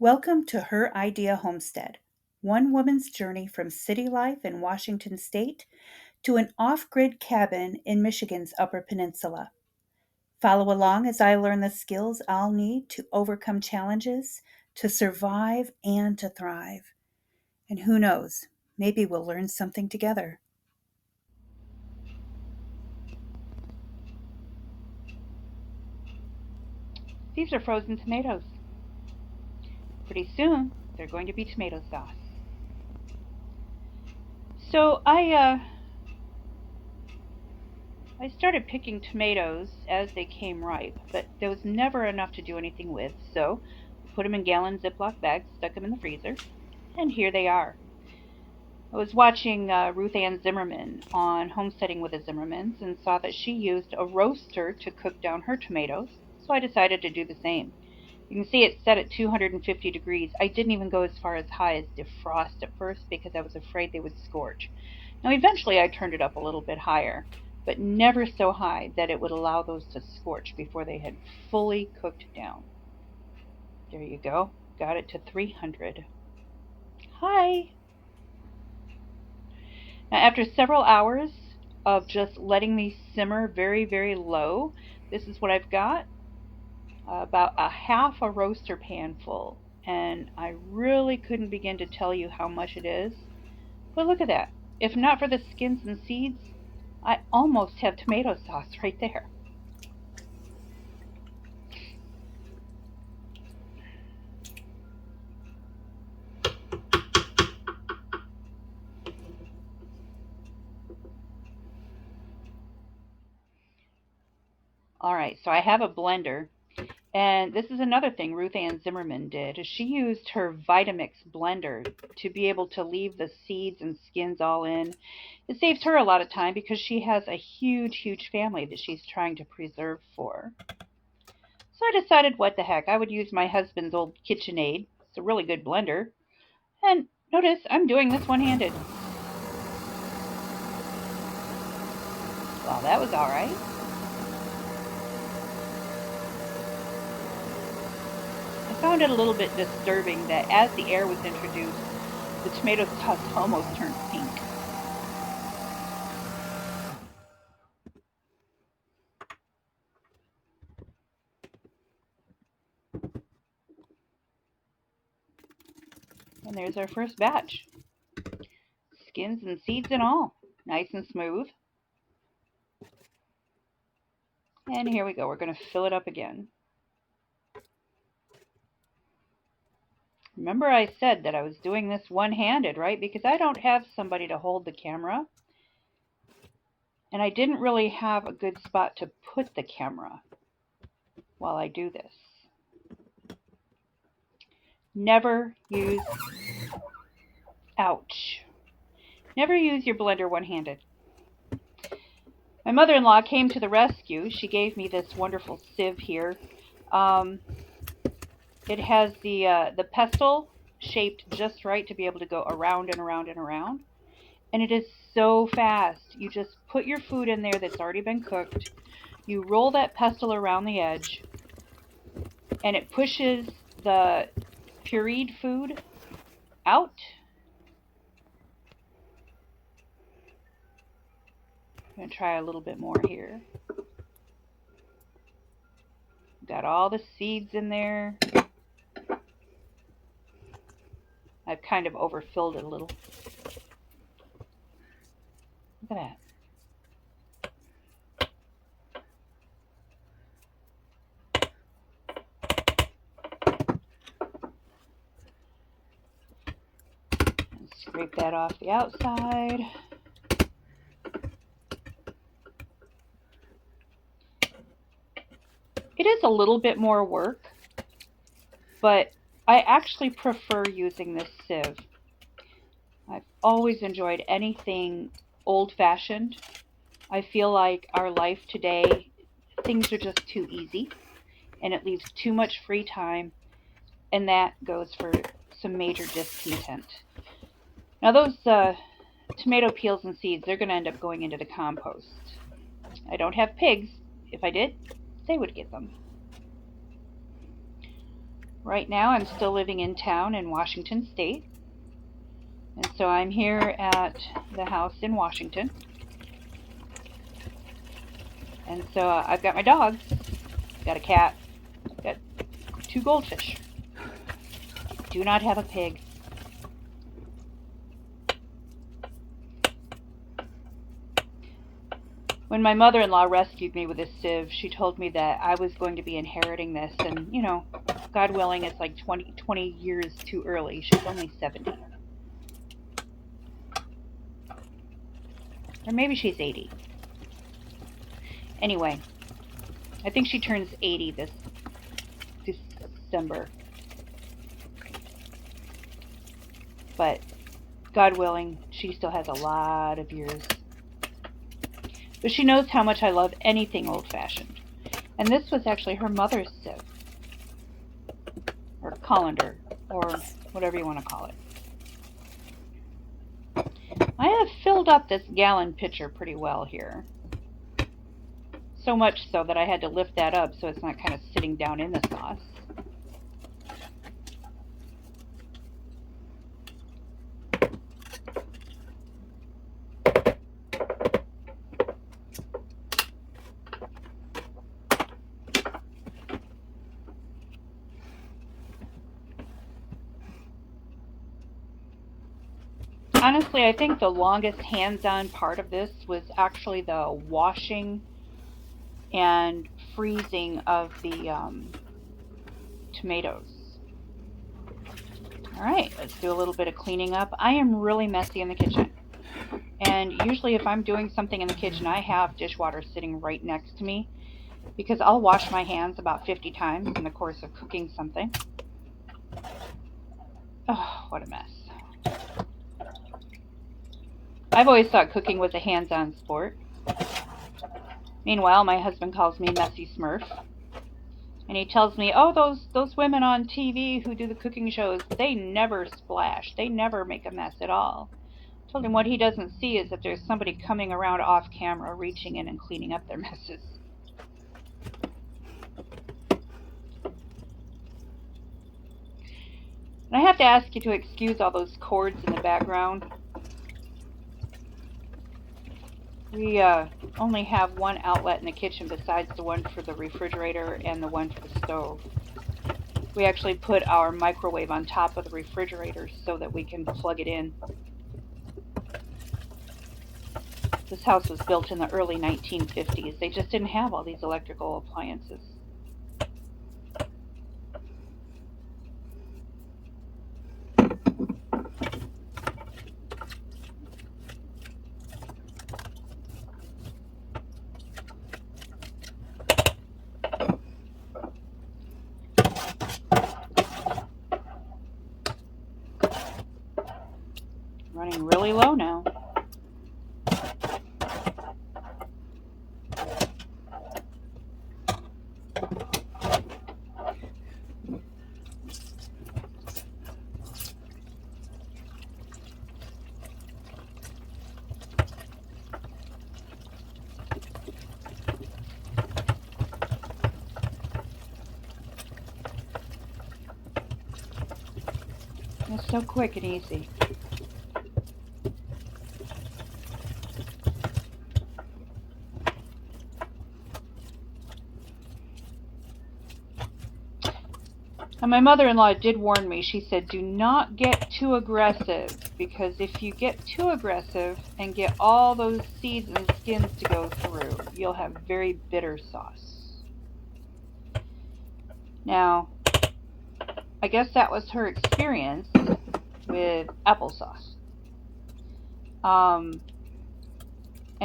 Welcome to Her Idea Homestead, one woman's journey from city life in Washington state to an off grid cabin in Michigan's Upper Peninsula. Follow along as I learn the skills I'll need to overcome challenges, to survive, and to thrive. And who knows, maybe we'll learn something together. These are frozen tomatoes. Pretty soon, they're going to be tomato sauce. So I started picking tomatoes as they came ripe, but there was never enough to do anything with. So I put them in gallon Ziploc bags, stuck them in the freezer, and here they are. I was watching Ruth Ann Zimmerman on Homesteading with the Zimmermans and saw that she used a roaster to cook down her tomatoes, so I decided to do the same. You can see it's set at 250 degrees. I didn't even go as far as high as defrost at first because I was afraid they would scorch. Now eventually I turned it up a little bit higher, but never so high that it would allow those to scorch before they had fully cooked down. There you go. Got it to 300. Hi! Now after several hours of just letting these simmer very, very low, this is what I've got. About a half a roaster pan full. And I really couldn't begin to tell you how much it is. But look at that. If not for the skins and seeds, I almost have tomato sauce right there. All right, so I have a blender. And this is another thing Ruth Ann Zimmerman did. She used her Vitamix blender to be able to leave the seeds and skins all in. It saves her a lot of time because she has a huge, huge family that she's trying to preserve for. So I decided, what the heck, I would use my husband's old KitchenAid. It's a really good blender. And notice I'm doing this one-handed. Well, that was all right. I found it a little bit disturbing that as the air was introduced, the tomato sauce almost turned pink. And there's our first batch. Skins and seeds and all. Nice and smooth. And here we go. We're going to fill it up again. Remember I said that I was doing this one-handed, right? Because I don't have somebody to hold the camera. And I didn't really have a good spot to put the camera while I do this. Never use, ouch. Never use your blender one-handed. My mother-in-law came to the rescue. She gave me this wonderful sieve here. It has the pestle shaped just right to be able to go around and around and around. And it is so fast. You just put your food in there that's already been cooked. You roll that pestle around the edge, and it pushes the pureed food out. I'm going to try a little bit more here. Got all the seeds in there. I've kind of overfilled it a little. Look at that. And scrape that off the outside. It is a little bit more work, but I actually prefer using this sieve. I've always enjoyed anything old-fashioned. I feel like our life today, things are just too easy, and it leaves too much free time, and that goes for some major discontent. Now those tomato peels and seeds, they're going to end up going into the compost. I don't have pigs. If I did, they would get them. Right now, I'm still living in town in Washington State. And so I'm here at the house in Washington. And so I've got my dogs, got a cat, got 2 goldfish. I do not have a pig. When my mother-in-law rescued me with a sieve, she told me that I was going to be inheriting this. And, God willing, it's like 20 years too early. She's only 70. Or maybe she's 80. Anyway, I think she turns 80 this December. But God willing, she still has a lot of years. But she knows how much I love anything old-fashioned. And this was actually her mother's sieve, or colander, or whatever you want to call it. I have filled up this gallon pitcher pretty well here. So much so that I had to lift that up so it's not kind of sitting down in the sauce. Honestly, I think the longest hands-on part of this was actually the washing and freezing of the tomatoes. All right, let's do a little bit of cleaning up. I am really messy in the kitchen. And usually if I'm doing something in the kitchen, I have dishwater sitting right next to me because I'll wash my hands about 50 times in the course of cooking something. Oh, what a mess. I've always thought cooking was a hands-on sport. Meanwhile, my husband calls me Messy Smurf. And he tells me, oh, those women on TV who do the cooking shows, they never splash. They never make a mess at all. I told him what he doesn't see is that there's somebody coming around off camera, reaching in and cleaning up their messes. And I have to ask you to excuse all those cords in the background. We only have one outlet in the kitchen besides the one for the refrigerator and the one for the stove. We actually put our microwave on top of the refrigerator so that we can plug it in. This house was built in the early 1950s. They just didn't have all these electrical appliances. Running really low now. It's so quick and easy. And my mother-in-law did warn me. She said, do not get too aggressive, because if you get too aggressive and get all those seeds and skins to go through, you'll have very bitter sauce. Now, I guess that was her experience with applesauce. And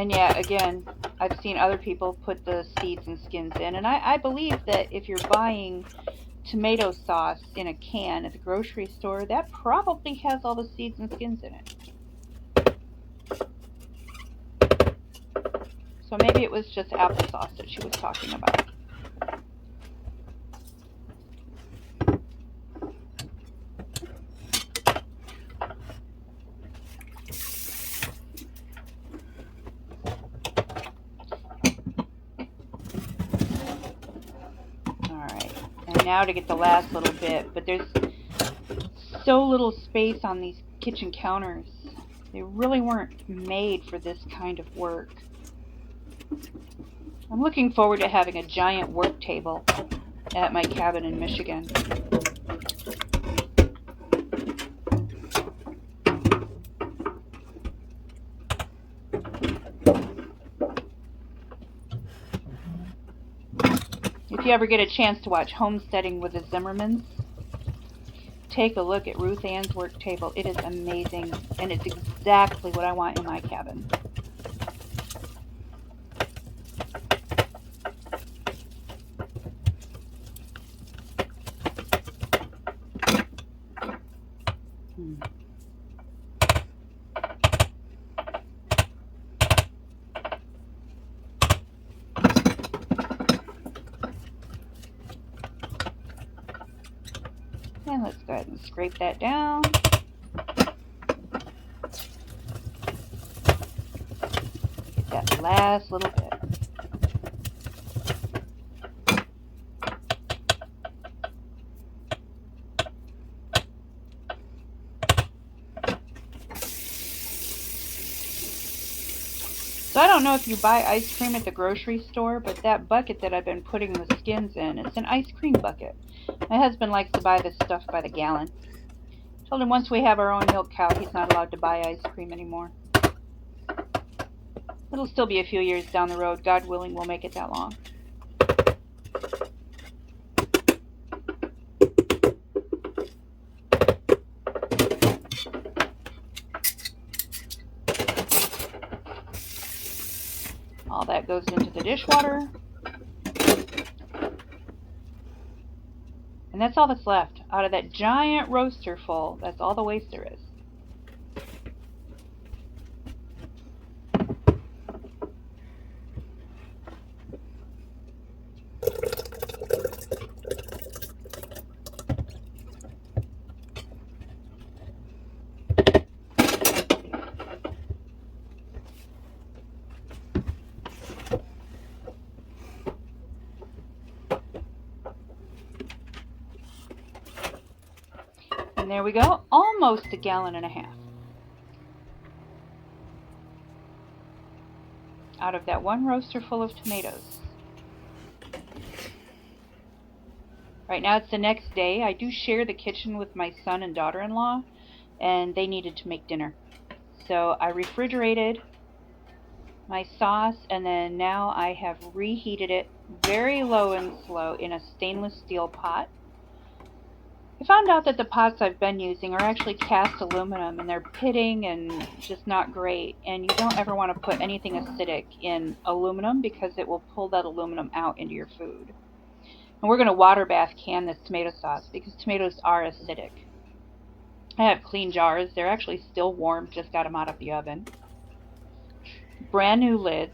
yeah, again, I've seen other people put the seeds and skins in, and I believe that if you're buying tomato sauce in a can at the grocery store, that probably has all the seeds and skins in it. So maybe it was just applesauce that she was talking about. now to get the last little bit, but there's so little space on these kitchen counters. They really weren't made for this kind of work. I'm looking forward to having a giant work table at my cabin in Michigan. If you ever get a chance to watch Homesteading with the Zimmermans, take a look at Ruth Ann's work table. It is amazing, and it's exactly what I want in my cabin. And let's go ahead and scrape that down. Get that last little bit. So I don't know if you buy ice cream at the grocery store, but that bucket that I've been putting the skins in, it's an ice cream bucket. My husband likes to buy this stuff by the gallon. Told him once we have our own milk cow, he's not allowed to buy ice cream anymore. It'll still be a few years down the road. God willing, we'll make it that long. All that goes into the dishwater. And that's all that's left. Out of that giant roaster full, that's all the waste there is. And there we go, almost a gallon and a half out of that one roaster full of tomatoes. Right now it's the next day. I do share the kitchen with my son and daughter-in-law, and they needed to make dinner. So I refrigerated my sauce, and then now I have reheated it very low and slow in a stainless steel pot. I found out that the pots I've been using are actually cast aluminum, and they're pitting and just not great, and you don't ever want to put anything acidic in aluminum because it will pull that aluminum out into your food. And we're going to water bath can this tomato sauce because tomatoes are acidic. I have clean jars. They're actually still warm, just got them out of the oven. Brand new lids.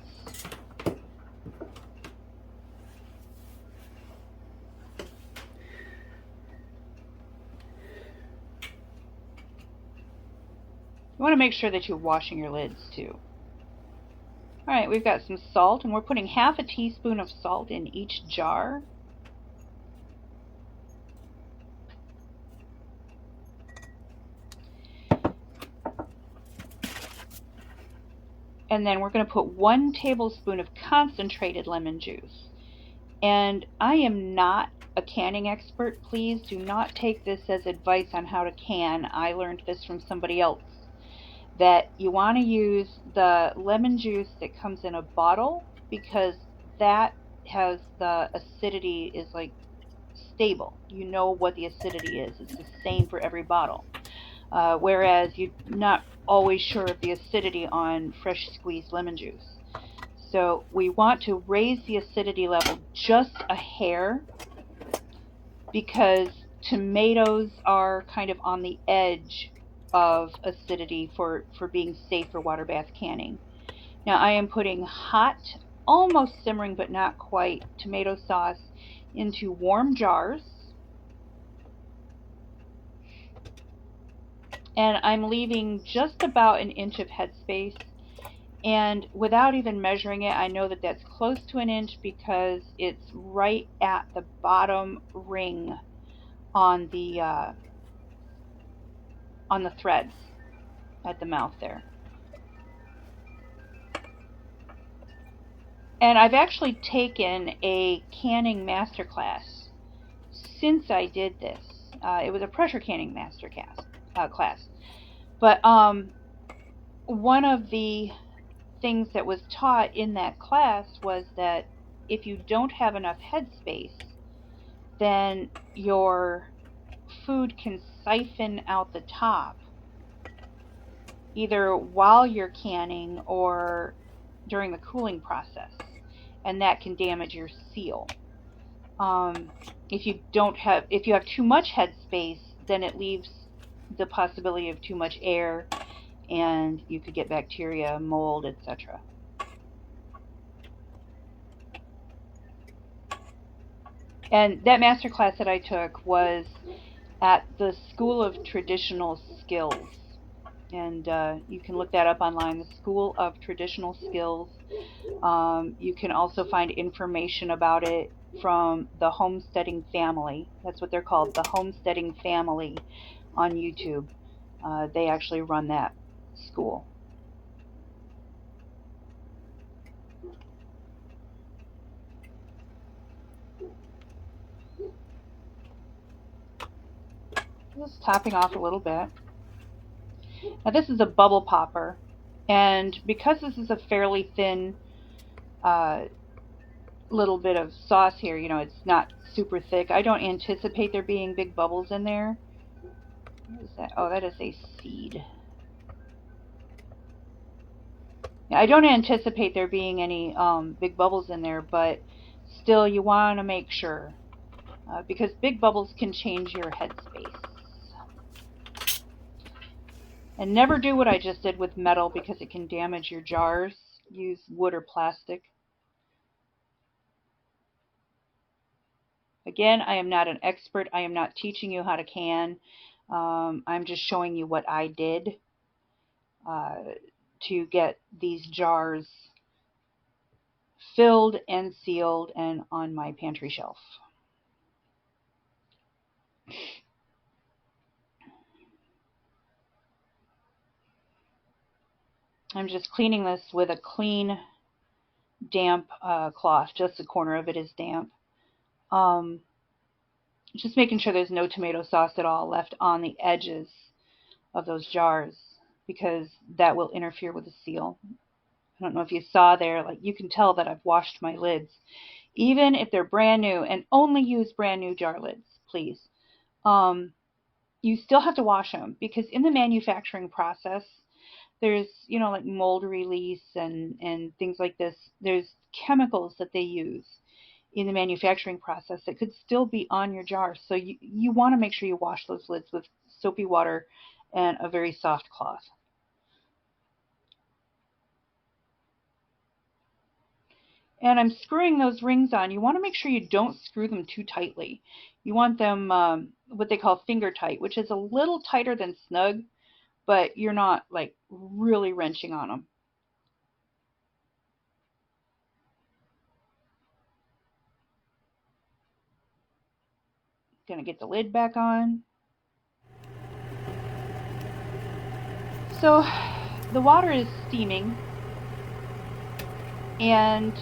You want to make sure that you're washing your lids too. Alright, we've got some salt, and we're putting half a teaspoon of salt in each jar. And then we're going to put 1 tablespoon of concentrated lemon juice. And I am not a canning expert. Please do not take this as advice on how to can. I learned this from somebody else. That you want to use the lemon juice that comes in a bottle because that has the acidity is like stable. You know what the acidity is. It's the same for every bottle. Whereas you're not always sure of the acidity on fresh squeezed lemon juice. So we want to raise the acidity level just a hair because tomatoes are kind of on the edge of acidity for being safe for water bath canning. Now I am putting hot, almost simmering but not quite, tomato sauce into warm jars. And I'm leaving just about an inch of headspace, And without even measuring it, I know that that's close to an inch because it's right at the bottom ring on the threads at the mouth there. And I've actually taken a canning masterclass since I did this. It was a pressure canning class. But one of the things that was taught in that class was that if you don't have enough headspace, then your food can siphon out the top either while you're canning or during the cooling process, and that can damage your seal. Um, if you have too much headspace, then it leaves the possibility of too much air, and you could get bacteria, mold, etc. And that master class that I took was at the School of Traditional Skills. And you can look that up online, the School of Traditional Skills. You can also find information about it from the Homesteading Family. That's what they're called, the Homesteading Family on YouTube. They actually run that school. Just topping off a little bit. Now this is a bubble popper, and because this is a fairly thin uh, little bit of sauce here, it's not super thick. I don't anticipate there being big bubbles in there. What is that? Oh, that is a seed. Yeah, I don't anticipate there being any big bubbles in there, but still you want to make sure because big bubbles can change your headspace. And never do what I just did with metal because it can damage your jars. Use wood or plastic. Again, I am not an expert. I am not teaching you how to can. I'm just showing you what I did to get these jars filled and sealed and on my pantry shelf. I'm just cleaning this with a clean, damp cloth. Just the corner of it is damp. Just making sure there's no tomato sauce at all left on the edges of those jars because that will interfere with the seal. I don't know if you saw there, like you can tell that I've washed my lids. Even if they're brand new, and only use brand new jar lids, please. You still have to wash them because in the manufacturing process, there's, like mold release and things like this. There's chemicals that they use in the manufacturing process that could still be on your jar. So you want to make sure you wash those lids with soapy water and a very soft cloth. And I'm screwing those rings on. You want to make sure you don't screw them too tightly. You want them what they call finger tight, which is a little tighter than snug, but you're not like really wrenching on them. Gonna get the lid back on. So the water is steaming and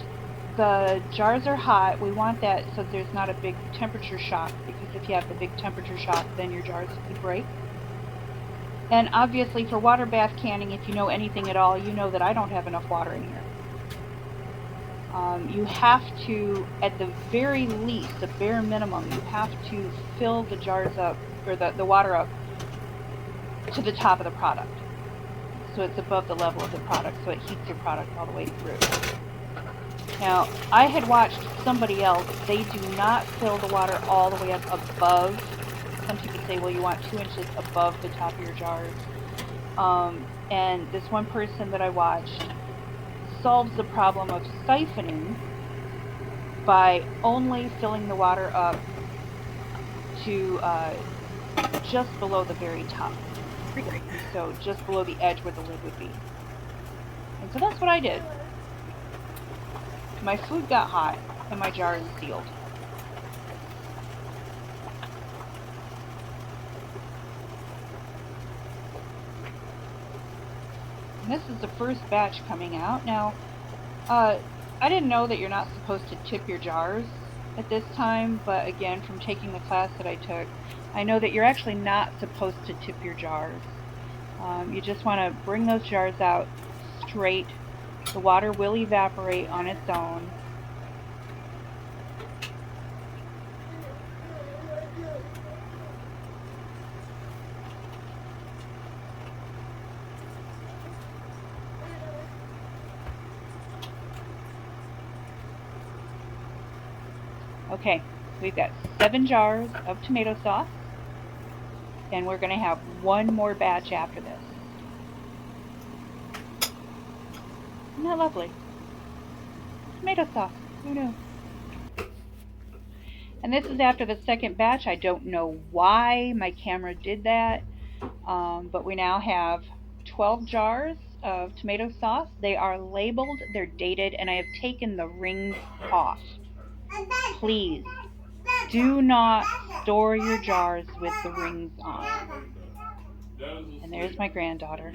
the jars are hot. We want that so there's not a big temperature shock, because if you have the big temperature shock, then your jars could break. And obviously for water bath canning, if you know anything at all, you know that I don't have enough water in here. You have to, at the very least, the bare minimum, you have to fill the jars up, or the water up to the top of the product. So it's above the level of the product, so it heats your product all the way through. Now, I had watched somebody else, they do not fill the water all the way up above. Some people say, well, you want 2 inches above the top of your jars. And this one person that I watched solves the problem of siphoning by only filling the water up to just below the very top. So just below the edge where the lid would be. And so that's what I did. My food got hot and my jar is sealed. And this is the first batch coming out. Now, uh, I didn't know that you're not supposed to tip your jars at this time, but again, from taking the class that I took, I know that you're actually not supposed to tip your jars. You just want to bring those jars out straight. The water will evaporate on its own. Okay, we've got 7 jars of tomato sauce, and we're going to have one more batch after this. Isn't that lovely? Tomato sauce. Who knew? And this is after the second batch. I don't know why my camera did that, but we now have 12 jars of tomato sauce. They are labeled, they're dated, and I have taken the rings off. Please do not store your jars with the rings on. And there's my granddaughter.